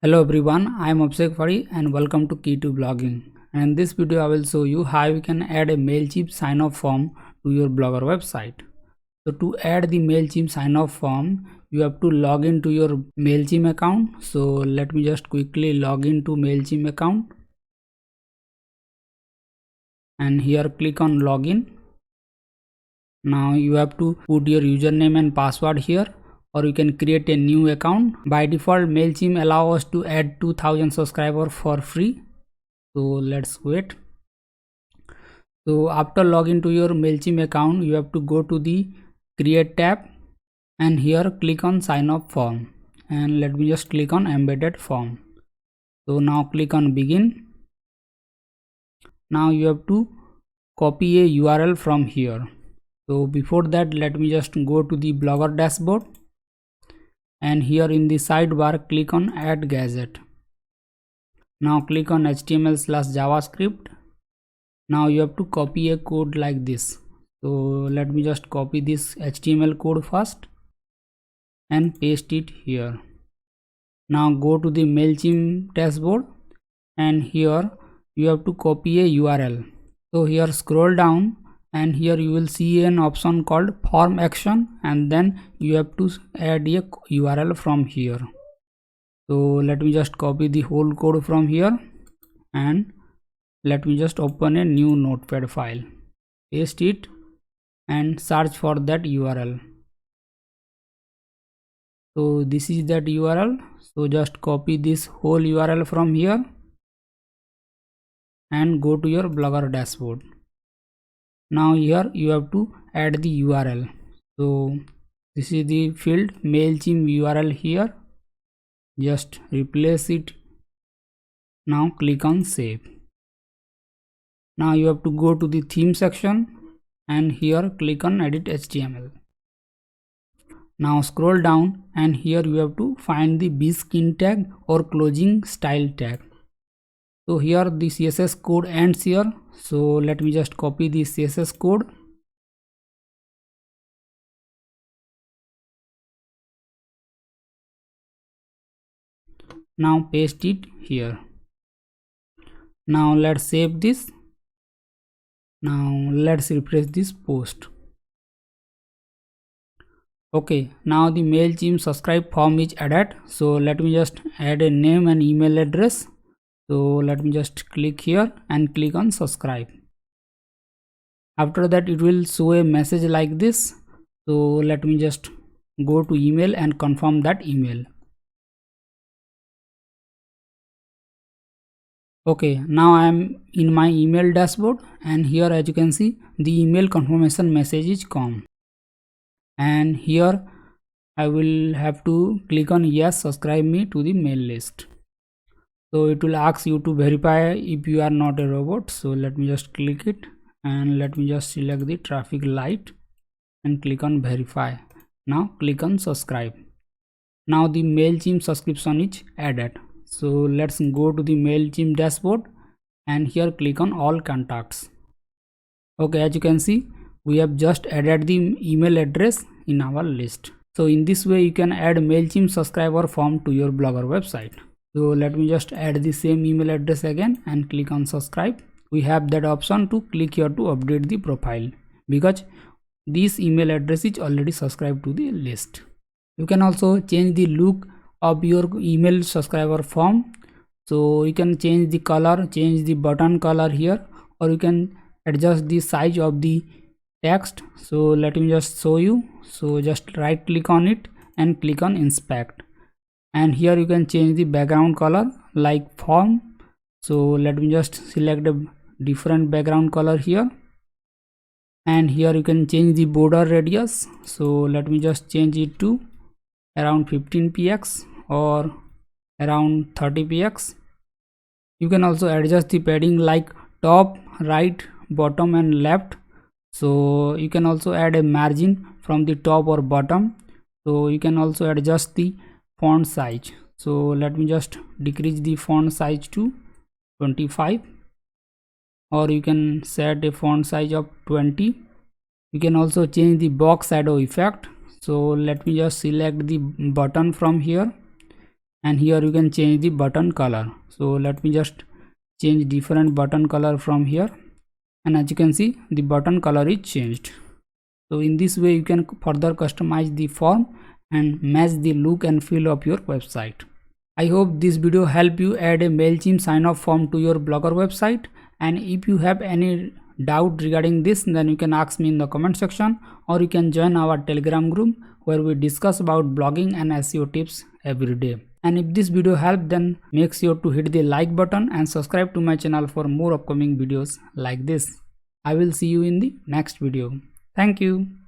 Hello everyone, I am Abhishek Fari and welcome to Key to Blogging. And in this video I will show you how you can add a MailChimp sign-up form to your Blogger website. So to add the MailChimp sign-up form, you have to log into your MailChimp account. So let me just quickly log into MailChimp account. And here click on login. Now you have to put your username and password here, or you can create a new account. By default, MailChimp allows us to add 2000 subscribers for free. So let's wait. So after login to your MailChimp account, you have to go to the create tab and here click on sign up form, and let me just click on embedded form. So now click on begin. Now you have to copy a URL from here. So before that, let me just go to the Blogger dashboard, and here in the sidebar click on add gadget. Now click on HTML/JavaScript. Now you have to copy a code like this. So let me just copy this HTML code first and paste it here. Now go to the MailChimp dashboard, and here you have to copy a URL. So here scroll down, and here you will see an option called form action, and then you have to add a URL from here. So let me just copy the whole code from here, and let me just open a new notepad file, paste it and search for that URL. So this is that URL. So just copy this whole URL from here and go to your Blogger dashboard. Now here you have to add the URL. So this is the field MailChimp URL here. Just replace it. Now click on save. Now you have to go to the theme section, and here click on edit HTML. Now scroll down, and here you have to find the beskin tag or closing style tag. So here the CSS code ends here. So let me just copy the CSS code. Now paste it here. Now let's save this. Now let's refresh this post. Okay, now the MailChimp subscribe form is added. So let me just add a name and email address. So let me just click here and click on subscribe. After that, it will show a message like this. So let me just go to email and confirm that email. Okay, now I am in my email dashboard, and here as you can see the email confirmation message is come, and here I will have to click on yes, subscribe me to the mail list. So it will ask you to verify if you are not a robot. So let me just click it, and let me just select the traffic light and click on verify. Now click on subscribe. Now the MailChimp subscription is added. So let's go to the MailChimp dashboard, and here click on all contacts. Okay, as you can see we have just added the email address in our list. So in this way you can add MailChimp subscriber form to your Blogger website. So let me just add the same email address again and click on subscribe. We have that option to click here to update the profile, because this email address is already subscribed to the list. You can also change the look of your email subscriber form. So you can change the color, change the button color here, or you can adjust the size of the text. So let me just show you. So just right click on it and click on inspect, and here you can change the background color like form. So let me just select a different background color here, and here you can change the border radius. So let me just change it to around 15 px or around 30 px. You can also adjust the padding like top, right, bottom and left. So you can also add a margin from the top or bottom. So you can also adjust the font size. So let me just decrease the font size to 25, or you can set a font size of 20. You can also change the box shadow effect. So let me just select the button from here, and here you can change the button color. So let me just change different button color from here, and as you can see the button color is changed. So in this way you can further customize the form and match the look and feel of your website. I hope this video helped you add a MailChimp sign up form to your Blogger website, and if you have any doubt regarding this, then you can ask me in the comment section, or you can join our Telegram group where we discuss about blogging and SEO tips every day. And if this video helped, then make sure to hit the like button and subscribe to my channel for more upcoming videos like this. I will see you in the next video. Thank you.